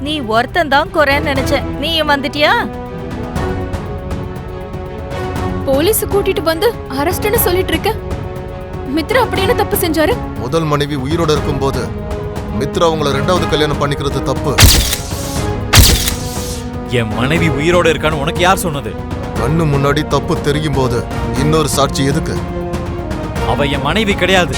நீ ஒருத்தன் தான் குறைன்னு நினைச்சேன். நீயும் வந்துட்டியா? போலீஸ் கூட்டிட்டு வந்து அரெஸ்ட்னு சொல்லிட்டு இருக்க. மித்ரா அப்படின்னு தப்பு செஞ்சாரு? முதல் மனைவி உயிரோட இருக்கும்போது மித்ரா உங்களை ரெண்டாவது கல்யாணம் பண்ணிக்கிறது தப்பு. என் மனைவி உயிரோட இருக்கான்னு உனக்கு யார் சொன்னது? கண்ணு முன்னாடி தப்பு தெரியும் போது இன்னொரு சாட்சி எதுக்கு? அவ என் மனைவி கிடையாது.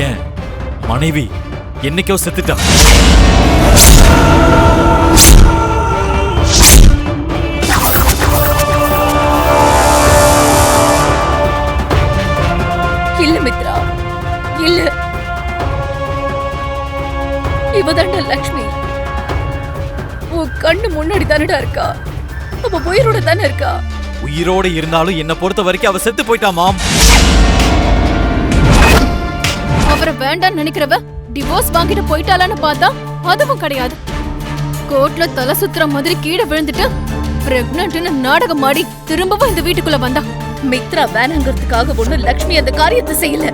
ஏன் மனைவி என்னைக்கோ செத்துட்டா. இல்ல மித்ரா, இல்ல. இவதாண்ட லக்ஷ்மி. உன் கண்ணு முன்னாடி தானடா இருக்கா. அவ உயிரோட தானே இருக்கா. உயிரோட இருந்தாலும் என்ன பொறுத்த வரைக்கும் அவ செத்து போயிட்டா மாம். அவரை வேண்டான்னு நினைக்கிறவ டிவோர்ஸ் வாங்கிட்டு போயிட்டாளான்னு பார்த்தா அதுவும் கிடையாது. கோர்ட்ல தலை சுத்துற மாதிரி கீழே விழுந்துட்டு பிரெக்னன்ட்னு நாடகம் ஆடி திரும்பவும் இந்த வீட்டுக்குள்ள வந்தா. மித்ரா வேணுங்கிறதுக்காக ஒண்ணு லக்ஷ்மி அந்த காரியத்தை செய்யல.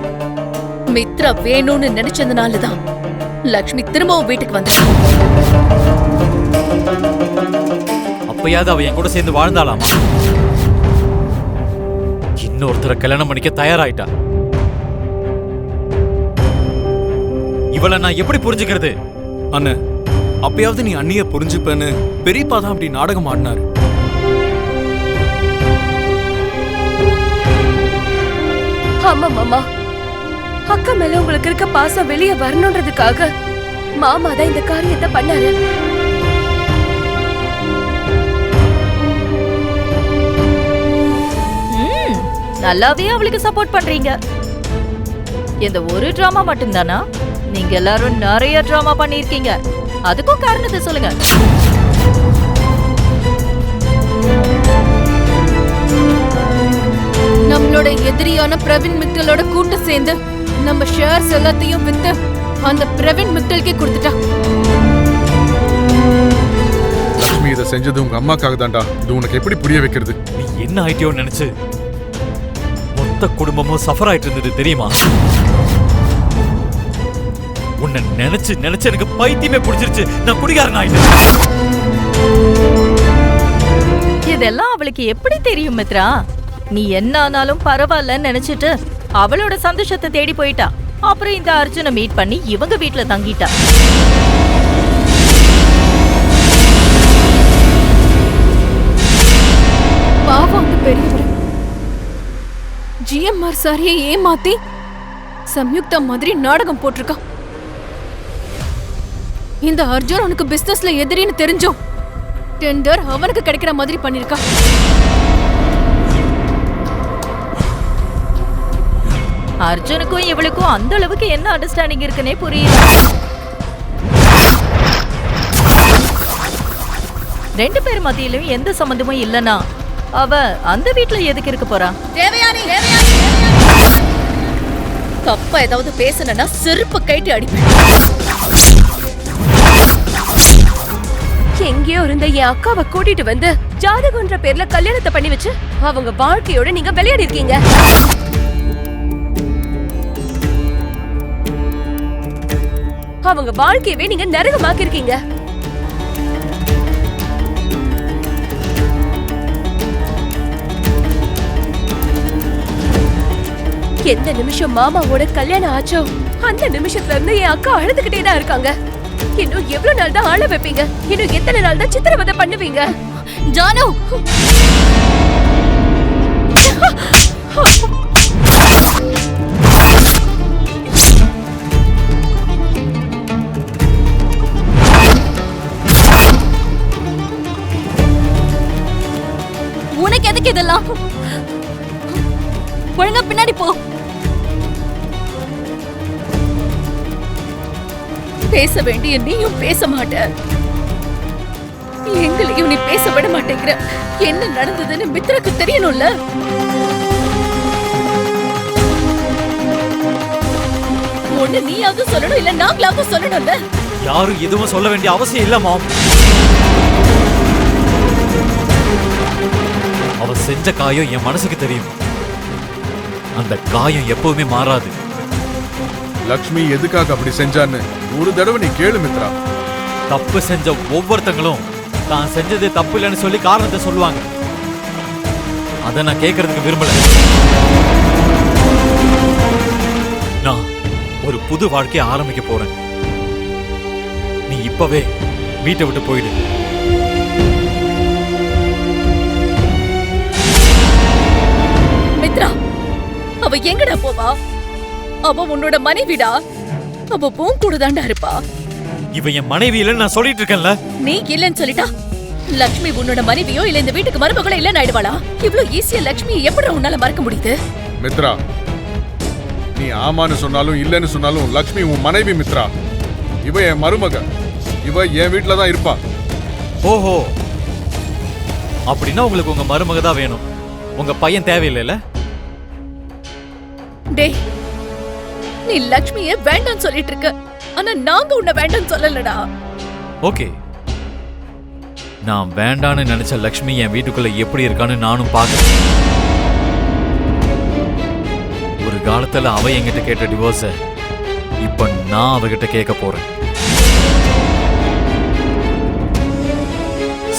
மித்ரா வேணும்னு நினைச்சதுனாலதான் லக்ஷ்மி திரும்பவும் வீட்டுக்கு வந்தா. அப்பயாவது அவ என் கூட சேர்ந்து வாழ்ந்தாளாமா? இன்னொருத்தரை கல்யாணம் பண்ணிக்க தயாராயிட்டா. இவளை நான் எப்படி புரிஞ்சுக்கிறது? அண்ணே, அப்பயாவது நீ அண்ணிய புரிஞ்சுப்பேன்னு பெரியப்பா தான் அப்படி நாடகம் ஆடினாரு. ஆமா மாமா, அக்கா மேல உங்களுக்கு இருக்க பாசம் வெளியே வரணும்ன்றதுக்காக மாமா தான் இந்த காரியத்தை பண்ணாரு. நல்லாவே அவளுக்கு சப்போர்ட் பண்றீங்க. இந்த ஒரு டிராமா மட்டும்தானா? நீங்க எல்லாரும் நிறைய டிராமா பண்ணிருக்கீங்க. அதுக்கும் காரணத்தை சொல்லுங்க. நம்மளோட எதிரியான பிரவீன் மிட்டலோட கூட்டு சேர்ந்து நம்ம ஷேர்ஸ் எல்லாத்தையும் வித்து அந்த பிரவீன் மிட்டலுக்கே கொடுத்துட்டா. லட்சுமி இதை செஞ்சது உங்க அம்மாக்காக தான்டா. இது உனக்கு எப்படி புரிய வைக்கிறது? நீ என்ன ஆயிட்டியோன்னு நினைச்சு மொத்த குடும்பமும் சஃபர் ஆயிட்டு இருந்தது தெரியுமா? உன்னை நினைச்சு நினைச்சு எனக்கு பைத்தியமே பிடிச்சிருச்சு. நான் குடிகாரன் ஆயிட்டேன். இதெல்லாம் அவளுக்கு எப்படி தெரியும் மித்ரா? நீ என்ன ஆனாலும் பரவாயில்லன்னு நினைச்சிட்டு அவளோட சந்தோஷத்தை தேடி போயிட்டா. அப்புறம் இந்த அர்ஜுனை மீட் பண்ணி இவங்க வீட்டுல தங்கிட்டா. பாவம் அந்த பெரியவர் ஜிஎம்ஆர் சாரியை ஏமாத்தி சம்யுக்தா மாதிரி நாடகம் போட்டிருக்கா. இந்த அர்ஜுன் அவனுக்கு பிசினஸ்ல எதிரின்னு தெரிஞ்சோம் டெண்டர் அவனுக்கு கிடைக்கிற மாதிரி பண்ணிருக்கா. அர்ஜுனுக்கும் இவளுக்கும் அந்த அளவுக்கு என்ன அண்டர்ஸ்டாண்டிங் இருக்குன்னே புரியல. ரெண்டு பேர் மத்தியிலும் எந்த சம்பந்தமும் இல்லனா அவ அந்த வீட்டுல எதுக்கு இருக்க போறா? தப்பா ஏதாவது பேசணும்னா செருப்பு கைட்டு அடிப்பேன். எங்கேயோ இருந்த என் அக்காவை கூட்டிட்டு வந்து ஜாதகன்ற பேர்ல கல்யாணத்தை பண்ணி வச்சு அவங்க வாழ்க்கையோட நீங்க விளையாடி இருக்கீங்க. அவங்க வாழ்க்கையவே நீங்க நரகமாக்கி இருக்கீங்க. எந்த நிமிஷம் மாமாவோட கல்யாணம் ஆச்சோ அந்த நிமிஷத்துல இருந்து என் அக்கா அழுதுகிட்டே தான் இருக்காங்க. இன்னும் எவ்வளவு நாள் தான் ஆள வைப்பீங்க? இன்னும் எத்தனை நாள் தான் சித்திரவதை பண்ணுவீங்க? ஜானு, உனக்கு எதுக்கு இதெல்லாம்? ஒழுங்கா பின்னாடி போ. பேச வேண்டிய நீயும் பேச மாட்ட. எங்களையும் நீ பேச விட மாட்டேங்கிற. என்ன நடந்ததுன்னு மித்ராக்கு தெரியணும்ல. ஒண்ணு நீயாவது சொல்லணும், இல்ல நாங்களாவது சொல்லணும்ல. யாரும் எதுவும் சொல்ல வேண்டிய அவசியம் இல்ல மாம். அவ செஞ்ச காயம் என் மனசுக்கு தெரியும். அந்த காயம் எப்பவுமே மாறாது. லக்ஷ்மி எதுக்காக அப்படி செஞ்சான்னு ஒரு தடவை நீ கேளு மித்ரா. தப்பு செஞ்ச ஒவ்வொருத்தங்களும் தான் செஞ்சது தப்பு இல்லைன்னு சொல்லி காரணத்தை சொல்லுவாங்க. அதை நான் கேட்கறதுக்கு விரும்பல. நான் ஒரு புது வாழ்க்கையை ஆரம்பிக்க போறேன். நீ இப்பவே வீட்டை விட்டு போயிடு. மித்ரா, அவ எங்கடா போவா? அவ உன்னோட மனைவிடா. அவ பூங் கூட தாண்டா இருப்பா. இவ என் மனைவி இல்லைன்னு நான் சொல்லிட்டு இருக்கேன்ல. நீ இல்லன்னு சொல்லிட்டா லக்ஷ்மி உன்னோட மனைவியோ இல்ல இந்த வீட்டுக்கு மருமகளோ இல்லன்னு ஆயிடுவாளா? இவ்ளோ ஈஸியா லக்ஷ்மி எப்படி உன்னால மறக்க முடியுது? மித்ரா, நீ ஆமான்னு சொன்னாலும் இல்லன்னு சொன்னாலும் லக்ஷ்மி உன் மனைவி மித்ரா. இவ என் மருமக. இவ என் வீட்டுல தான் இருப்பா. ஓஹோ, அப்படின்னா உங்களுக்கு உங்க மருமக தான் வேணும், உங்க பையன் தேவையில்லைல்ல? டேய், நீ லக்ஷ்மிய வேண்டான்னு சொல்லிட்டு இருக்க. ஆனா நாங்க உன்னை வேண்டான்னு சொல்லலடா. ஓகே, நான் வேண்டான்னு நினைச்ச லக்ஷ்மி என் வீட்டுக்குள்ள எப்படி இருக்கான்னு நானும் பார்க்கிறேன். ஒரு காலத்துல அவ என்கிட்ட கேட்ட டிவோர்ஸ இப்ப நான் அவகிட்ட கேட்க போறேன்.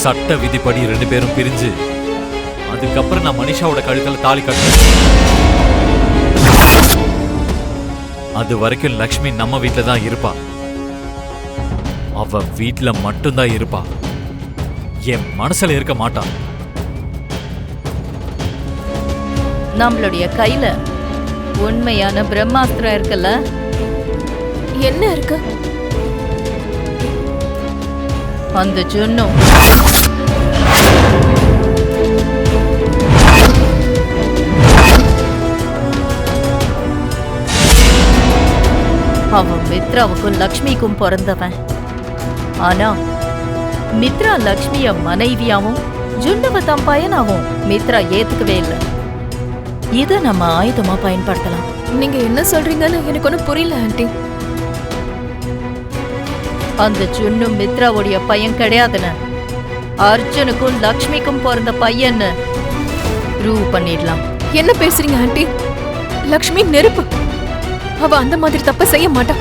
சட்ட விதிப்படி 2 பேரும் பிரிஞ்சு அதுக்கப்புறம் நான் மனிஷாவோட கழுத்துல தாலி கட்டுறேன். அது வரைக்கும் லக்ஷ்மி நம்ம வீட்டுல தான் இருப்பா. அவ வீட்டுல மட்டும்தான் இருப்பா, என் மனசுல இருக்க மாட்டா. நம்மளுடைய கையில உண்மையான பிரம்மாஸ்திரம் இருக்குல்ல? என்ன இருக்கு? அந்த ஜுன்னும் அவன் மித்ராவுக்கும் லக்ஷ்மிக்கும் பிறந்தவன். ஆனா மித்ரா லக்ஷ்மிய மனைவியாவும் ஜுன்னவ தம் பையனாவும் மித்ரா ஏத்துக்கவே இல்லை. இத நம்ம ஆயுதமா பயன்படுத்தலாம். நீங்க என்ன சொல்றீங்கன்னு எனக்கு ஒன்னும் புரியல ஆண்டி. அந்த ஜுன்னு மித்ராவுடைய பையன் கிடையாதுன்னு, அர்ஜுனுக்கும் லக்ஷ்மிக்கும் பிறந்த பையன்னு ப்ரூவ் பண்ணிடலாம். என்ன பேசுறீங்க ஆண்டி? லக்ஷ்மி நெருப்பு. அவ அந்த மாதிரி தப்ப செய்ய மாட்டா.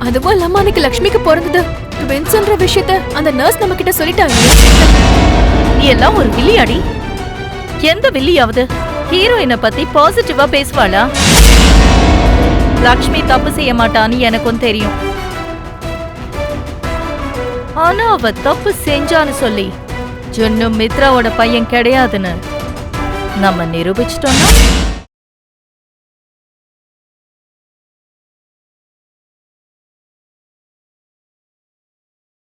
அதுவும் இல்லாம அன்னைக்கு லக்ஷ்மிக்கு பிறந்தது ட்வின்ஸ்ன்ற விஷயத்த அந்த நர்ஸ் நம்ம கிட்ட சொல்லிட்டாங்க. நீ எல்லாம் ஒரு வில்லியாடி. எந்த வில்லியாவது ஹீரோயினை பத்தி பாசிட்டிவா பேசுவாளா? லக்ஷ்மி தப்பு செய்ய மாட்டான்னு எனக்கும் தெரியும். ஆனா அவ தப்பு செஞ்சான்னு சொல்லி ஜுன்னு மித்ராவோட பையன் கிடையாதுன்னு நம்ம நிரூபிச்சிட்டோம்னா